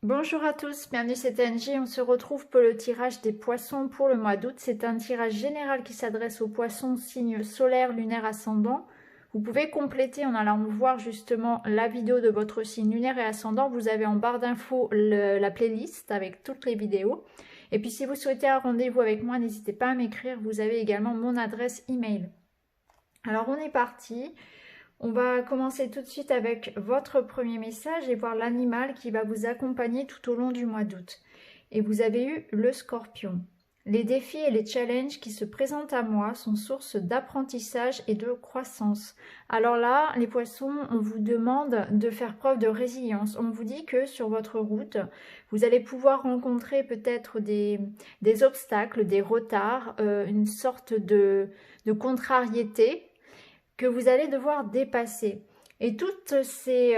Bonjour à tous, bienvenue c'est Angie. On se retrouve pour le tirage des poissons pour le mois d'août. C'est un tirage général qui s'adresse aux poissons signe solaire, lunaire, ascendant. Vous pouvez compléter en allant voir justement la vidéo de votre signe lunaire et ascendant. Vous avez en barre d'infos la playlist avec toutes les vidéos. Et puis si vous souhaitez un rendez-vous avec moi, n'hésitez pas à m'écrire. Vous avez également mon adresse email. Alors on est parti. On va commencer tout de suite avec votre premier message et voir l'animal qui va vous accompagner tout au long du mois d'août. Et vous avez eu le scorpion. Les défis et les challenges qui se présentent à moi sont source d'apprentissage et de croissance. Alors là, les poissons, on vous demande de faire preuve de résilience. On vous dit que sur votre route, vous allez pouvoir rencontrer peut-être des obstacles, des retards, une sorte de contrariété que vous allez devoir dépasser. Et tous ces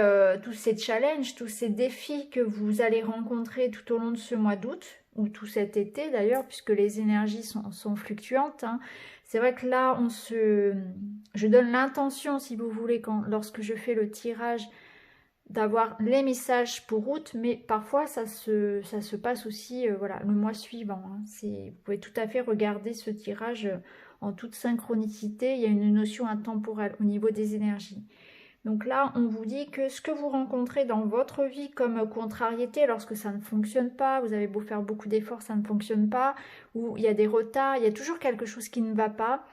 challenges, tous ces défis que vous allez rencontrer tout au long de ce mois d'août, ou tout cet été d'ailleurs, puisque les énergies sont fluctuantes, hein. C'est vrai que là, je donne l'intention, si vous voulez, lorsque je fais le tirage, d'avoir les messages pour août, mais parfois ça se passe aussi voilà, le mois suivant, hein. Vous pouvez tout à fait regarder ce tirage en toute synchronicité. Il y a une notion intemporelle au niveau des énergies. Donc là, on vous dit que ce que vous rencontrez dans votre vie comme contrariété, lorsque ça ne fonctionne pas, vous avez beau faire beaucoup d'efforts, ça ne fonctionne pas, ou il y a des retards, il y a toujours quelque chose qui ne va pas.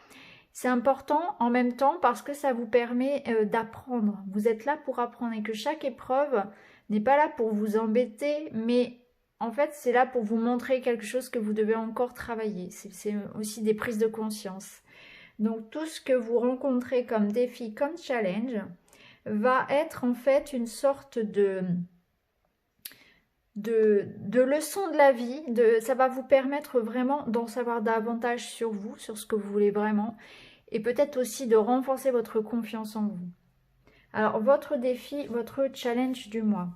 C'est important en même temps parce que ça vous permet d'apprendre. Vous êtes là pour apprendre et que chaque épreuve n'est pas là pour vous embêter, mais en fait c'est là pour vous montrer quelque chose que vous devez encore travailler. C'est aussi des prises de conscience. Donc tout ce que vous rencontrez comme défi, comme challenge, va être en fait une sorte de leçon de la vie. Ça va vous permettre vraiment d'en savoir davantage sur vous, sur ce que vous voulez vraiment, et peut-être aussi de renforcer votre confiance en vous. Alors, votre défi, votre challenge du mois.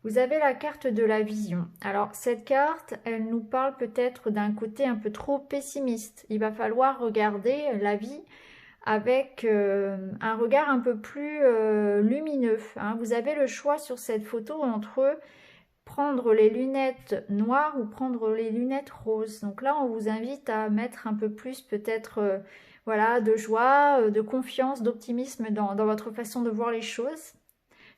Vous avez la carte de la vision. Alors, cette carte, elle nous parle peut-être d'un côté un peu trop pessimiste. Il va falloir regarder la vie avec un regard un peu plus lumineux, hein. Vous avez le choix sur cette photo entre prendre les lunettes noires ou prendre les lunettes roses. Donc là, on vous invite à mettre un peu plus peut-être voilà, de joie, de confiance, d'optimisme dans votre façon de voir les choses.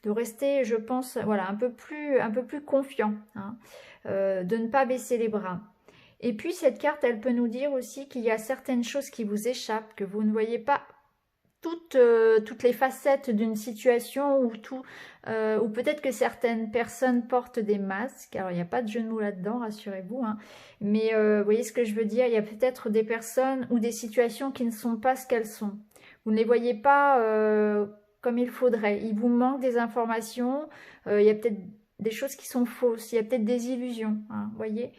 De rester, je pense, voilà, un peu plus confiant, hein, de ne pas baisser les bras. Et puis cette carte, elle peut nous dire aussi qu'il y a certaines choses qui vous échappent, que vous ne voyez pas toutes les facettes d'une situation ou peut-être que certaines personnes portent des masques. Alors il n'y a pas de jeu de mots là-dedans, rassurez-vous, hein. Mais vous voyez ce que je veux dire, il y a peut-être des personnes ou des situations qui ne sont pas ce qu'elles sont. Vous ne les voyez pas comme il faudrait. Il vous manque des informations, il y a peut-être des choses qui sont fausses, il y a peut-être des illusions, hein, vous voyez.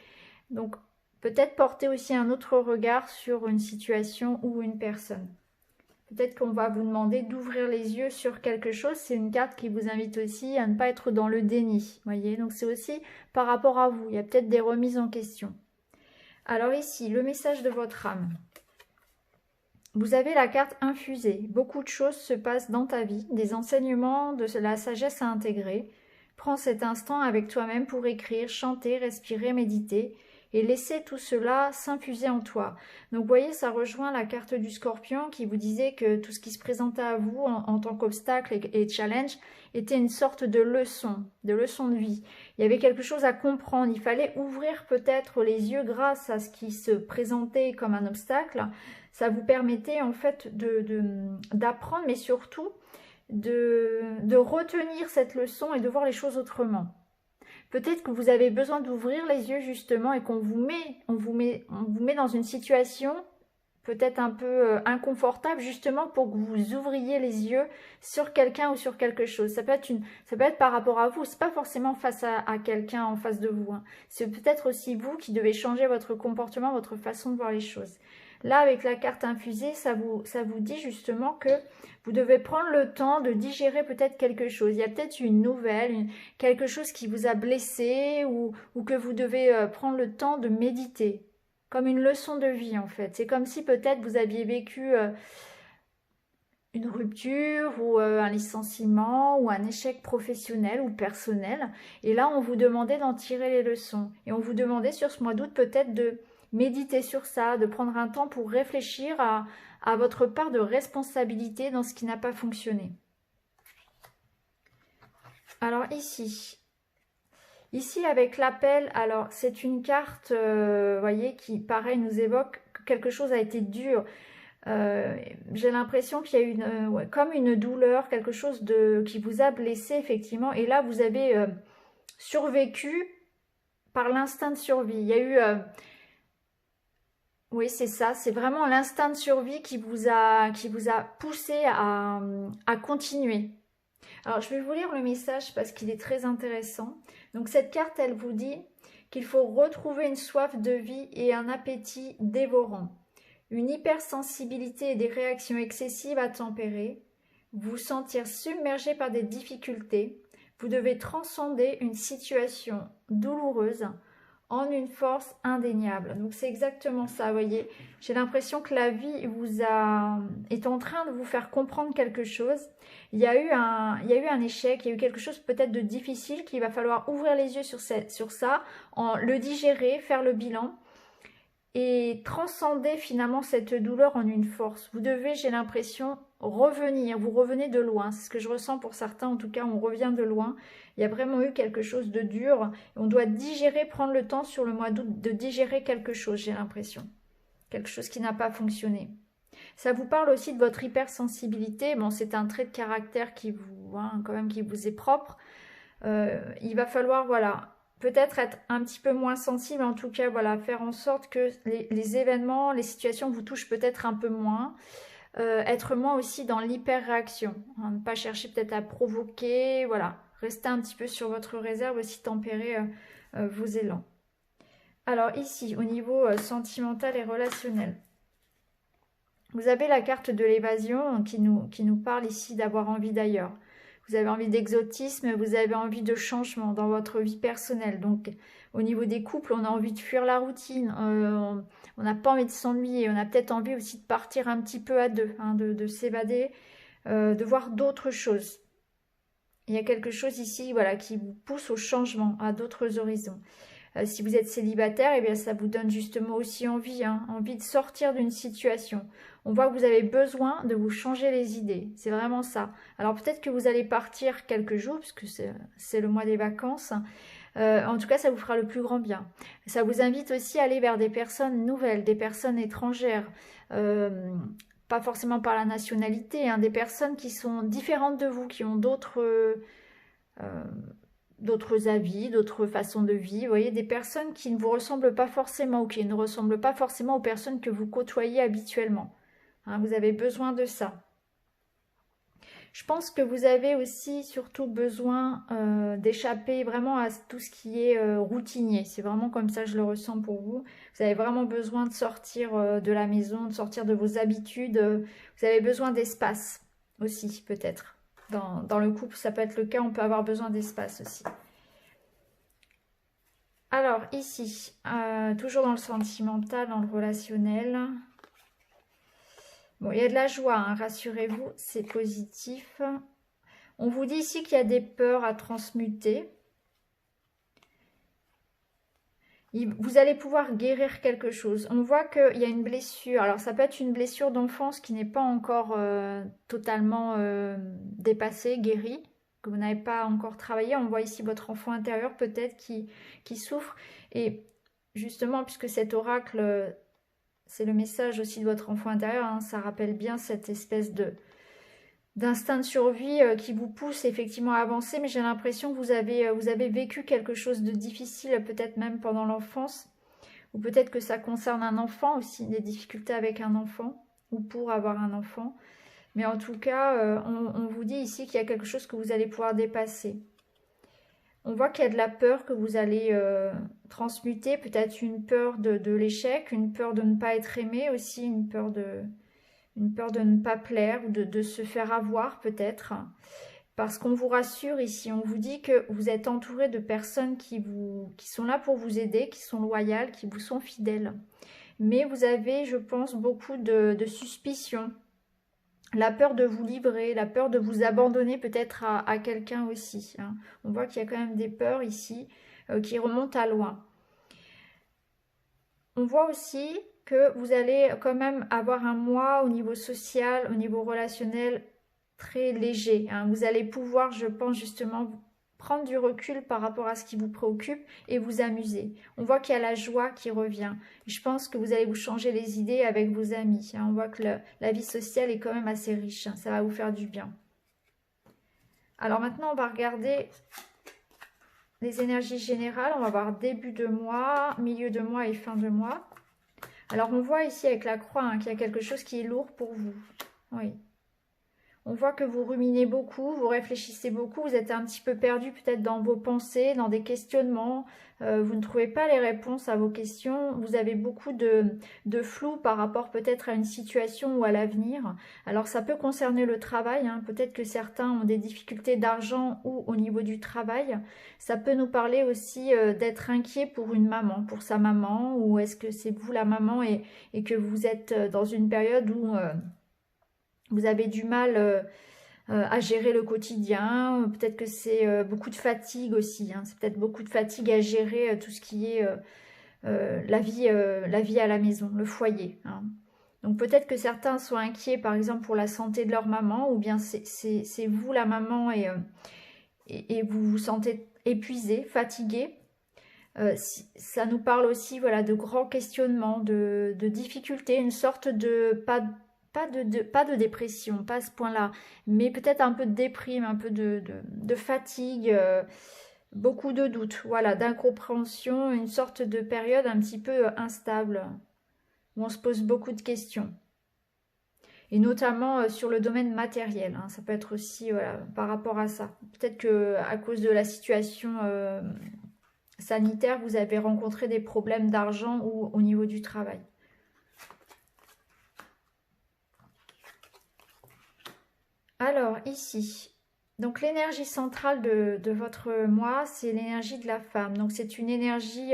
Donc peut-être porter aussi un autre regard sur une situation ou une personne. Peut-être qu'on va vous demander d'ouvrir les yeux sur quelque chose. C'est une carte qui vous invite aussi à ne pas être dans le déni. Voyez, donc c'est aussi par rapport à vous. Il y a peut-être des remises en question. Alors ici, le message de votre âme. Vous avez la carte infusée. Beaucoup de choses se passent dans ta vie, des enseignements, de la sagesse à intégrer. Prends cet instant avec toi-même pour écrire, chanter, respirer, méditer et laisser tout cela s'infuser en toi. Donc vous voyez, ça rejoint la carte du Scorpion qui vous disait que tout ce qui se présentait à vous en tant qu'obstacle et challenge était une sorte de leçon de vie. Il y avait quelque chose à comprendre, il fallait ouvrir peut-être les yeux grâce à ce qui se présentait comme un obstacle. Ça vous permettait en fait d'apprendre, mais surtout de retenir cette leçon et de voir les choses autrement. Peut-être que vous avez besoin d'ouvrir les yeux justement et qu'on on vous met dans une situation peut-être un peu inconfortable justement pour que vous ouvriez les yeux sur quelqu'un ou sur quelque chose. Ça peut être par rapport à vous, c'est pas forcément face à quelqu'un en face de vous, hein. C'est peut-être aussi vous qui devez changer votre comportement, votre façon de voir les choses. Là, avec la carte infusée, ça vous dit justement que vous devez prendre le temps de digérer peut-être quelque chose. Il y a peut-être une nouvelle, quelque chose qui vous a blessé ou que vous devez prendre le temps de méditer. Comme une leçon de vie en fait. C'est comme si peut-être vous aviez vécu une rupture ou un licenciement ou un échec professionnel ou personnel. Et là, on vous demandait d'en tirer les leçons. Et on vous demandait sur ce mois d'août peut-être de méditer sur ça, de prendre un temps pour réfléchir à votre part de responsabilité dans ce qui n'a pas fonctionné. Alors ici avec l'appel, alors c'est une carte, voyez, qui pareil nous évoque que quelque chose a été dur. J'ai l'impression qu'il y a une, comme une douleur, quelque chose qui vous a blessé effectivement. Et là, vous avez survécu par l'instinct de survie. Il y a eu, oui, c'est ça. C'est vraiment l'instinct de survie qui vous a poussé à continuer. Alors, je vais vous lire le message parce qu'il est très intéressant. Donc, cette carte, elle vous dit qu'il faut retrouver une soif de vie et un appétit dévorant. Une hypersensibilité et des réactions excessives à tempérer, vous sentir submergé par des difficultés, vous devez transcender une situation douloureuse en une force indéniable. Donc c'est exactement ça, vous voyez. J'ai l'impression que la vie est en train de vous faire comprendre quelque chose. Il y a eu un échec, il y a eu quelque chose peut-être de difficile qu'il va falloir ouvrir les yeux sur ça, le digérer, faire le bilan et transcender finalement cette douleur en une force. Vous devez, j'ai l'impression, revenir. Vous revenez de loin. C'est ce que je ressens pour certains. En tout cas, on revient de loin. Il y a vraiment eu quelque chose de dur. On doit digérer, prendre le temps sur le mois d'août de digérer quelque chose, j'ai l'impression. Quelque chose qui n'a pas fonctionné. Ça vous parle aussi de votre hypersensibilité. Bon, c'est un trait de caractère qui vous, quand même, qui vous est propre. Il va falloir, voilà, peut-être être un petit peu moins sensible, en tout cas, voilà, faire en sorte que les événements, les situations vous touchent peut-être un peu moins. Être moins aussi dans l'hyper-réaction. Hein, ne pas chercher peut-être à provoquer, voilà. Rester un petit peu sur votre réserve, aussi tempérer vos élans. Alors ici, au niveau sentimental et relationnel, vous avez la carte de l'évasion qui nous parle ici d'avoir envie d'ailleurs. Vous avez envie d'exotisme, vous avez envie de changement dans votre vie personnelle. Donc, au niveau des couples, on a envie de fuir la routine, on n'a pas envie de s'ennuyer, on a peut-être envie aussi de partir un petit peu à deux, hein, de s'évader, de voir d'autres choses. Il y a quelque chose ici, voilà, qui vous pousse au changement, à d'autres horizons. Si vous êtes célibataire, eh bien, ça vous donne justement aussi envie, hein, envie de sortir d'une situation. On voit que vous avez besoin de vous changer les idées. C'est vraiment ça. Alors peut-être que vous allez partir quelques jours, puisque c'est le mois des vacances. En tout cas, ça vous fera le plus grand bien. Ça vous invite aussi à aller vers des personnes nouvelles, des personnes étrangères. Pas forcément par la nationalité, hein, des personnes qui sont différentes de vous, qui ont d'autres avis, d'autres façons de vivre, vous voyez, des personnes qui ne vous ressemblent pas forcément ou qui ne ressemblent pas forcément aux personnes que vous côtoyez habituellement. Hein, vous avez besoin de ça. Je pense que vous avez aussi surtout besoin d'échapper vraiment à tout ce qui est routinier. C'est vraiment comme ça que je le ressens pour vous. Vous avez vraiment besoin de sortir de la maison, de sortir de vos habitudes. Vous avez besoin d'espace aussi, peut-être. Dans le couple, ça peut être le cas, on peut avoir besoin d'espace aussi. Alors ici, toujours dans le sentimental, dans le relationnel. Bon, il y a de la joie, hein, rassurez-vous, c'est positif. On vous dit ici qu'il y a des peurs à transmuter. Vous allez pouvoir guérir quelque chose. On voit qu'il y a une blessure. Alors, ça peut être une blessure d'enfance qui n'est pas encore totalement dépassée, guérie, que vous n'avez pas encore travaillé. On voit ici votre enfant intérieur peut-être qui souffre. Et justement, puisque cet oracle, c'est le message aussi de votre enfant intérieur, hein, ça rappelle bien cette espèce d'instinct de survie qui vous pousse effectivement à avancer, mais j'ai l'impression que vous avez vécu quelque chose de difficile, peut-être même pendant l'enfance, ou peut-être que ça concerne un enfant aussi, des difficultés avec un enfant, ou pour avoir un enfant. Mais en tout cas, on vous dit ici qu'il y a quelque chose que vous allez pouvoir dépasser. On voit qu'il y a de la peur que vous allez transmuter, peut-être une peur de l'échec, une peur de ne pas être aimé aussi, une peur de ne pas plaire ou de se faire avoir peut-être. Parce qu'on vous rassure ici, on vous dit que vous êtes entouré de personnes qui sont là pour vous aider, qui sont loyales, qui vous sont fidèles. Mais vous avez, je pense, beaucoup de suspicions la peur de vous livrer, la peur de vous abandonner peut-être à quelqu'un aussi. Hein. On voit qu'il y a quand même des peurs ici qui remontent à loin. On voit aussi que vous allez quand même avoir un mois au niveau social, au niveau relationnel très léger. Hein. Vous allez pouvoir, je pense justement, prendre du recul par rapport à ce qui vous préoccupe et vous amuser. On voit qu'il y a la joie qui revient. Je pense que vous allez vous changer les idées avec vos amis. Hein. On voit que la vie sociale est quand même assez riche. Hein. Ça va vous faire du bien. Alors maintenant, on va regarder les énergies générales. On va voir début de mois, milieu de mois et fin de mois. Alors on voit ici avec la croix hein, qu'il y a quelque chose qui est lourd pour vous. Oui. On voit que vous ruminez beaucoup, vous réfléchissez beaucoup, vous êtes un petit peu perdu peut-être dans vos pensées, dans des questionnements. Vous ne trouvez pas les réponses à vos questions. Vous avez beaucoup de flou par rapport peut-être à une situation ou à l'avenir. Alors ça peut concerner le travail. Hein. Peut-être que certains ont des difficultés d'argent ou au niveau du travail. Ça peut nous parler aussi d'être inquiet pour une maman, pour sa maman. Ou est-ce que c'est vous la maman et que vous êtes dans une période où... vous avez du mal à gérer le quotidien. Peut-être que c'est beaucoup de fatigue aussi. Hein. C'est peut-être beaucoup de fatigue à gérer tout ce qui est la vie à la maison, le foyer. Hein. Donc peut-être que certains sont inquiets par exemple pour la santé de leur maman ou bien c'est vous la maman et vous vous sentez épuisé, fatigué. Ça nous parle aussi voilà, de grands questionnements, de difficultés, une sorte de... pas de dépression, pas à ce point-là, mais peut-être un peu de déprime, un peu de fatigue, beaucoup de doutes, voilà, d'incompréhension, une sorte de période un petit peu instable, où on se pose beaucoup de questions. Et notamment sur le domaine matériel, hein, ça peut être aussi voilà, par rapport à ça. Peut-être qu'à cause de la situation sanitaire, vous avez rencontré des problèmes d'argent ou au niveau du travail. Alors, ici, donc l'énergie centrale de votre moi, c'est l'énergie de la femme. Donc, c'est une énergie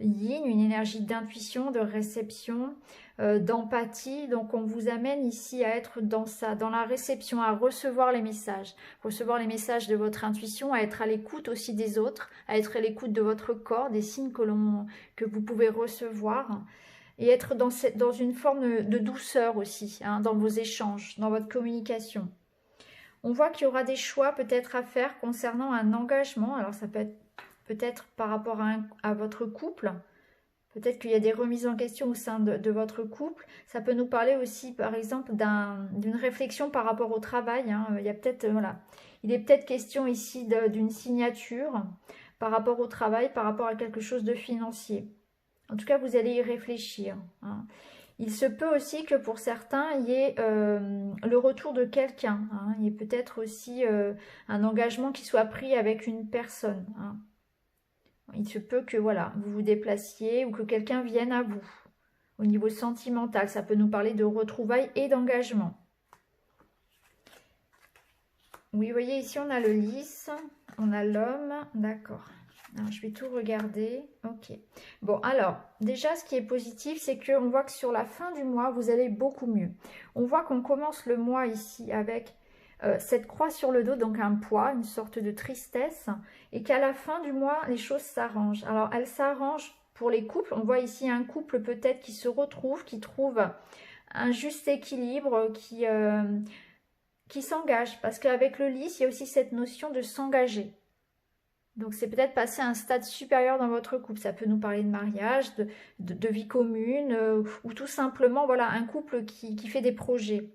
yin, une énergie d'intuition, de réception, d'empathie. Donc, on vous amène ici à être dans ça, dans la réception, à recevoir les messages. Recevoir les messages de votre intuition, à être à l'écoute aussi des autres, à être à l'écoute de votre corps, des signes que vous pouvez recevoir. Et être dans une forme de douceur aussi, hein, dans vos échanges, dans votre communication. On voit qu'il y aura des choix peut-être à faire concernant un engagement. Alors ça peut être peut-être par rapport à votre couple. Peut-être qu'il y a des remises en question au sein de votre couple. Ça peut nous parler aussi par exemple d'une réflexion par rapport au travail. Hein. Il y a peut-être voilà, il est peut-être question ici d'une signature par rapport au travail, par rapport à quelque chose de financier. En tout cas, vous allez y réfléchir. Hein. Il se peut aussi que pour certains, il y ait le retour de quelqu'un. Hein. Il y ait peut-être aussi un engagement qui soit pris avec une personne. Hein. Il se peut que voilà, vous vous déplaciez ou que quelqu'un vienne à vous. Au niveau sentimental, ça peut nous parler de retrouvailles et d'engagement. Oui, vous voyez, ici, on a le lys, on a l'homme, d'accord. Alors, je vais tout regarder. Ok. Bon, alors, déjà, ce qui est positif, c'est qu'on voit que sur la fin du mois, vous allez beaucoup mieux. On voit qu'on commence le mois ici avec cette croix sur le dos, donc un poids, une sorte de tristesse, et qu'à la fin du mois, les choses s'arrangent. Alors, elles s'arrangent pour les couples. On voit ici un couple peut-être qui se retrouve, qui trouve un juste équilibre, qui s'engage. Parce qu'avec le lys, il y a aussi cette notion de s'engager. Donc c'est peut-être passer à un stade supérieur dans votre couple. Ça peut nous parler de mariage, de vie commune, ou tout simplement voilà, un couple qui fait des projets.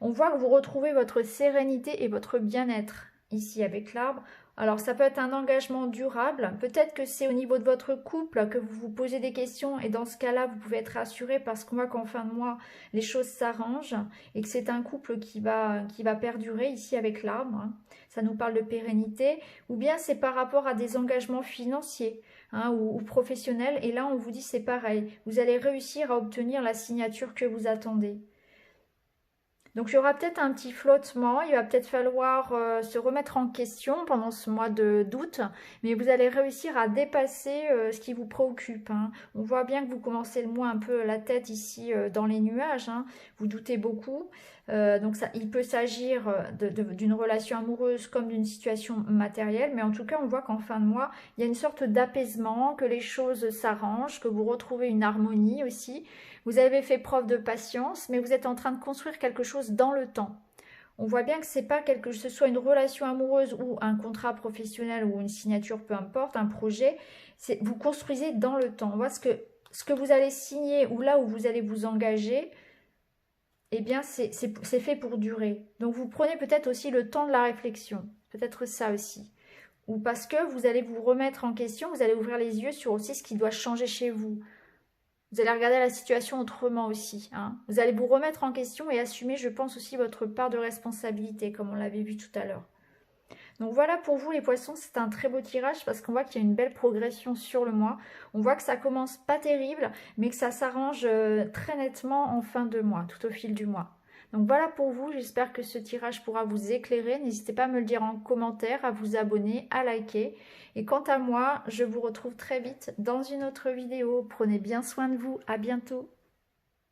On voit que vous retrouvez votre sérénité et votre bien-être ici avec l'arbre. Alors ça peut être un engagement durable. Peut-être que c'est au niveau de votre couple que vous vous posez des questions et dans ce cas-là, vous pouvez être rassuré parce qu'on voit qu'en fin de mois, les choses s'arrangent et que c'est un couple qui va perdurer ici avec l'arbre. Hein. Ça nous parle de pérennité. Ou bien c'est par rapport à des engagements financiers hein, ou professionnels. Et là, on vous dit c'est pareil. Vous allez réussir à obtenir la signature que vous attendez. Donc il y aura peut-être un petit flottement, il va peut-être falloir se remettre en question pendant ce mois d'août, mais vous allez réussir à dépasser ce qui vous préoccupe. Hein. On voit bien que vous commencez le mois un peu la tête ici dans les nuages, hein. Vous doutez beaucoup, Donc ça, il peut s'agir d'une relation amoureuse comme d'une situation matérielle, mais en tout cas on voit qu'en fin de mois, il y a une sorte d'apaisement, que les choses s'arrangent, que vous retrouvez une harmonie aussi. Vous avez fait preuve de patience, mais vous êtes en train de construire quelque chose dans le temps. On voit bien que c'est pas que ce soit une relation amoureuse ou un contrat professionnel ou une signature, peu importe, un projet, vous construisez dans le temps. On voit ce que vous allez signer ou là où vous allez vous engager, eh bien c'est fait pour durer. Donc vous prenez peut-être aussi le temps de la réflexion, peut-être ça aussi. Ou parce que vous allez vous remettre en question, vous allez ouvrir les yeux sur aussi ce qui doit changer chez vous. Vous allez regarder la situation autrement aussi. Hein. Vous allez vous remettre en question et assumer, je pense, aussi votre part de responsabilité, comme on l'avait vu tout à l'heure. Donc voilà pour vous les poissons, c'est un très beau tirage parce qu'on voit qu'il y a une belle progression sur le mois. On voit que ça commence pas terrible, mais que ça s'arrange très nettement en fin de mois, tout au fil du mois. Donc voilà pour vous, j'espère que ce tirage pourra vous éclairer. N'hésitez pas à me le dire en commentaire, à vous abonner, à liker. Et quant à moi, je vous retrouve très vite dans une autre vidéo. Prenez bien soin de vous, à bientôt.